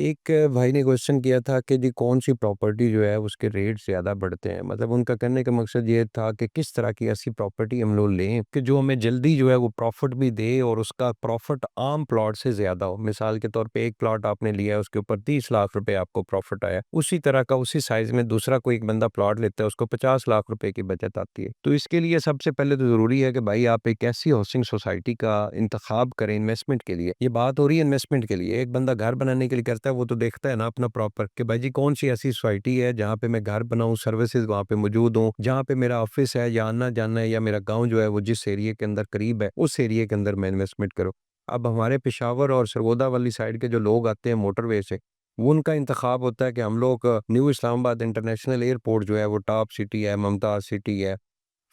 एक भाई ने क्वेश्चन किया था कि जी कौन-सी प्रॉपर्टी जो है उसके रेट ज़्यादा बढ़ते हैं। मतलब उनका कहने का मकसद ये था कि किस तरह की ऐसी प्रॉपर्टी हम लोग लें कि जो हमें जल्दी जो है वो प्रॉफ़िट भी दे और उसका प्रॉफ़िट आम प्लॉट से ज़्यादा हो। मिसाल के तौर पे एक प्लॉट आपने लिया है उसके ऊपर 30 लाख रुपए आपको प्रॉफ़िट आया। उसी तरह का उसी साइज़ में दूसरा कोई एक बंदा प्लॉट लेता है उसको 50 लाख रुपए की बचत आती है। तो इसके लिए सबसे पहले तो ज़रूरी है कि भाई आप एक ऐसी हाउसिंग सोसाइटी का इंतखाब करें इन्वेस्टमेंट के लिए। ये बात हो रही है इन्वेस्टमेंट के लिए। एक बंदा घर बनाने के लिए करता है वो तो देखता है ना अपना प्रॉपर कि भाई जी कौन सी ऐसी सोसाइटी है जहाँ पे मैं घर बनाऊँ, सर्विसेज वहाँ पे मौजूद हों, जहाँ पे मेरा ऑफिस है या आना-जाना है या मेरा गाँव जो है वो जिस एरिया के अंदर करीब है, उस एरिया के अंदर मैं इन्वेस्टमेंट करूँ। अब हमारे पेशावर और सरगोदा वाली साइड के जो लोग आते हैं मोटरवे से, वो उनका इंतखाब होता है कि हम लोग न्यू इस्लामाबाद इंटरनेशनल एयरपोर्ट जो है वो टॉप सिटी है, मुमताज़ सिटी है,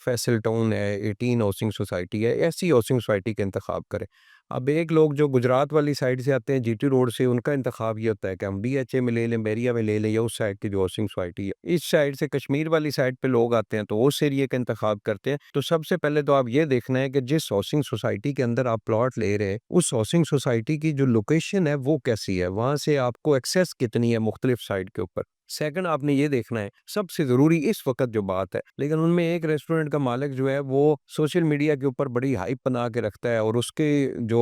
फैसल टाउन है, 18 हाउसिंग सोसाइटी है, ऐसी हाउसिंग सोसाइटी का इंतखाब करें। अब एक लोग जो गुजरात वाली साइड से आते हैं जीटी रोड से उनका इंतखाब ये होता है कि हम बीएचए में ले लें, बैरिया में ले लें या उस साइड की जो हाउसिंग सोसाइटी है। इस साइड से कश्मीर वाली साइड पे लोग आते हैं तो उस एरिया का इंतखाब करते हैं। तो सबसे पहले तो आप ये देखना है कि जिस हाउसिंग सोसाइटी के अंदर आप प्लॉट ले रहे हैं, उस हाउसिंग सोसाइटी की जो लोकेशन है वो कैसी है? वहाँ से आपको एक्सेस कितनी है मुख्तलिफ साइड के ऊपर? सेकंड आपने ये देखना है, सबसे ज़रूरी इस वक़्त जो बात है, लेकिन उनमें एक रेस्टोरेंट का मालिक जो है वो सोशल मीडिया के ऊपर बड़ी हाइप बना के रखता है और उसके जो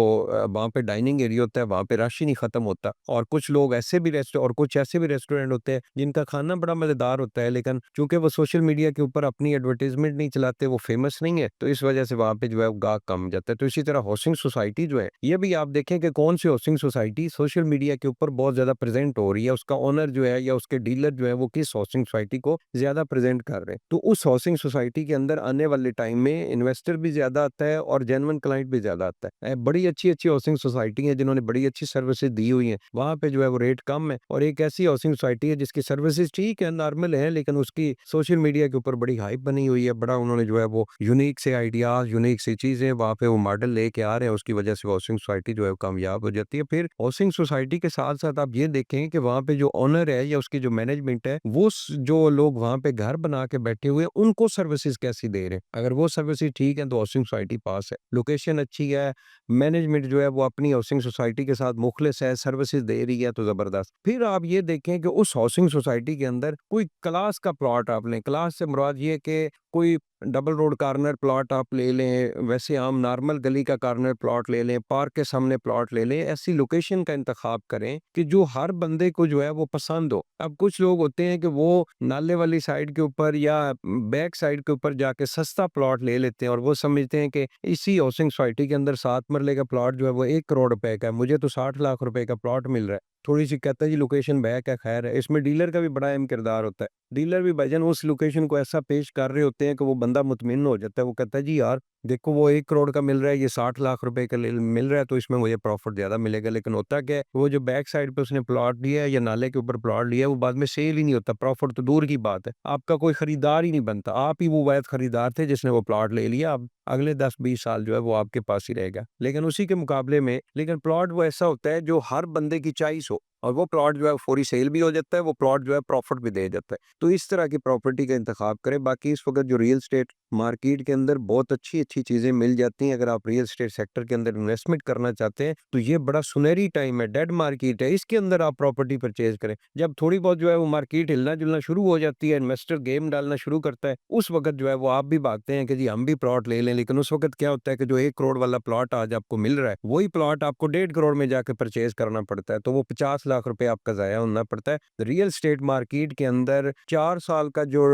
वहाँ पे डाइनिंग एरिया होता है, वहाँ पे रश ही नहीं ख़त्म होता। और कुछ लोग ऐसे भी कुछ ऐसे भी रेस्टोरेंट होते हैं, जिनका खाना बड़ा मज़ेदार होता है, लेकिन चूँकि वो सोशल मीडिया के ऊपर अपनी एडवर्टाइज़मेंट नहीं चलाते, वो फ़ेमस नहीं है, तो इस वजह से वहाँ पे जो है वो गाहक कम हो जाता है। तो इसी तरह हाउसिंग सोसाइटी जो है, ये भी आप देखें कि कौन-सी हाउसिंग सोसाइटी सोशल मीडिया के ऊपर बहुत ज़्यादा प्रेज़ेंट हो रही है, उसका ओनर जो है या उसके डीलर जो है वो किस हाउसिंग सोसाइटी को ज़्यादा प्रेज़ेंट कर रहे हैं। तो उस हाउसिंग सोसाइटी के अंदर आने वाले टाइम में इन्वेस्टर भी ज़्यादा आता है और जेन्युइन क्लाइंट भी ज़्यादा आता है। बड़ी अच्छी-अच्छी हाउसिंग सोसाइटी है जिन्होंने बड़ी अच्छी सर्विसेज़ दी हुई हैं, वहाँ पे जो है वो रेट कम है और एक ऐसी हाउसिंग सोसाइटी है जिसकी सर्विसेज़ ठीक है, नॉर्मल है, लेकिन उसकी सोशल मीडिया के ऊपर बड़ी हाइप बनी हुई है, बड़ा उन्होंने जो है वो यूनिक से आइडियाज़, यूनिक सी चीज़ें वहाँ पे वो मॉडल लेके आ रहे हैं, उसकी वजह से वो हाउसिंग सोसाइटी जो है वो कामयाब हो जाती है। फिर हाउसिंग सोसाइटी के साथ-साथ आप ये देखें कि वहाँ पे जो ओनर है या उसकी जो मैनेजमेंट है, वो जो लोग वहाँ पे घर बना के बैठे हुए हैं, उनको सर्विसेज़ कैसी दे रहे हैं। अगर वो सर्विसेज़ ठीक है तो हाउसिंग सोसाइटी पास है। लोकेशन अच्छी है, मैनेजमेंट जो है वो अपनी हाउसिंग सोसाइटी के साथ मुखलिस है, सर्विसेज़ दे रही है तो ज़बरदस्त। फिर आप ये देखें कि उस हाउसिंग सोसाइटी के अंदर कोई क्लास का प्लॉट आप लें, क्लास से मुराद ये है कि कोई डबल रोड कॉर्नर प्लॉट आप ले लें, वैसे आम नॉर्मल गली का कॉर्नर प्लॉट ले लें, पार्क के सामने प्लॉट ले लें, ऐसी लोकेशन का इंतखाब करें कि जो हर बंदे को जो है वो पसंद हो। अब कुछ लोग होते हैं कि वो नाले वाली साइड के ऊपर या बैक साइड के ऊपर जाके सस्ता प्लॉट ले लेते हैं और वो समझते हैं कि इसी हाउसिंग सोसाइटी के अंदर 7 मरले का प्लॉट जो है वो 1 करोड़ रुपए का है, मुझे तो 60 लाख रुपए का प्लॉट मिल रहा है। थोड़ी-सी कहता है जी लोकेशन बैक है, खैर है। इसमें डीलर का भी बड़ा अहम किरदार होता है। डीलर भी भाईजान उस लोकेशन को ऐसा पेश कर रहे होते हैं कि वो बंदा मुतमिन हो जाता है। वो कहता है जी यार देखो वो 1 करोड़ का मिल रहा है, ये 60 लाख रुपए का ले मिल रहा है तो इसमें मुझे प्रॉफ़िट ज़्यादा मिलेगा। लेकिन होता क्या है, वो जो बैक साइड पे उसने प्लॉट लिया है या नाले के ऊपर प्लॉट लिया है, वो बाद में सेल ही नहीं होता, प्रॉफ़िट तो दूर की बात है। आपका कोई खरीदार ही नहीं बनता। आप ही वो वाहिद खरीदार थे जिसने वो प्लॉट ले लिया, अब अगले 10-20 साल जो है वो आपके पास ही रहेगा। लेकिन उसी के मुकाबले में प्लॉट वो ऐसा होता है जो हर बंदे की चॉइस हो और वो प्लॉट जो है फौरी सेल भी हो जाता है, वो प्लॉट जो है प्रॉफ़िट भी दे जाता है। तो इस तरह की प्रॉपर्टी का इंतखाब करें। बाकी इस वक़्त जो रियल एस्टेट मार्केट के अंदर बहुत अच्छी-अच्छी चीज़ें मिल जाती हैं। अगर आप रियल एस्टेट सेक्टर के अंदर इन्वेस्टमेंट करना चाहते हैं, तो ये बड़ा सुनहरी टाइम है, डेड मार्केट है, इसके अंदर आप प्रॉपर्टी परचेज़ करें। जब थोड़ी बहुत जो है वो मार्केट हिलना-जुलना शुरू हो जाती है, इन्वेस्टर गेम डालना शुरू करता है, उस वक़्त जो है वो आप भी भागते हैं कि जी हम भी प्लॉट ले लें। लेकिन उस वक़्त क्या होता है कि जो 1 करोड़ वाला प्लॉट आज आपको मिल रहा है, वही प्लॉट आपको 1.5 करोड़ में जाके परचेज़ करना पड़ता है, तो वो 50 लाख रुपए आपका ज़ाया होना पड़ता है। रियल एस्टेट मार्केट के अंदर 4 साल का जो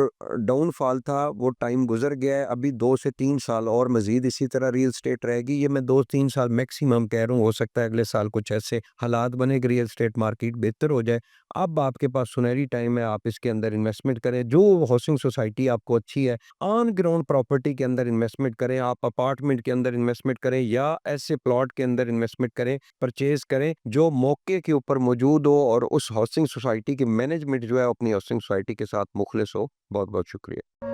डाउनफॉल था, वो टाइम गुज़र गया है। अभी 2 से 3 साल और मज़ीद इसी तरह रियल एस्टेट रहेगी। ये मैं 2-3 साल मैक्सिमम कह रहा हूँ, हो सकता है अगले साल कुछ ऐसे हालात बने कि रियल एस्टेट मार्केट बेहतर हो जाए। अब आपके पास सुनहरी टाइम है, आप इसके अंदर इन्वेस्टमेंट करें। जो हाउसिंग सोसाइटी आपको अच्छी है, ऑन ग्राउंड प्रॉपर्टी के अंदर इन्वेस्टमेंट करें, आप अपार्टमेंट के अंदर इन्वेस्टमेंट करें या ऐसे प्लॉट के अंदर इन्वेस्टमेंट करें, परचेज़ करें, जो मौके के ऊपर मौजूद हो और उस हाउसिंग सोसाइटी की मैनेजमेंट जो है, अपनी हाउसिंग सोसाइटी के साथ मुखलिस हो। बहुत-बहुत शुक्रिया।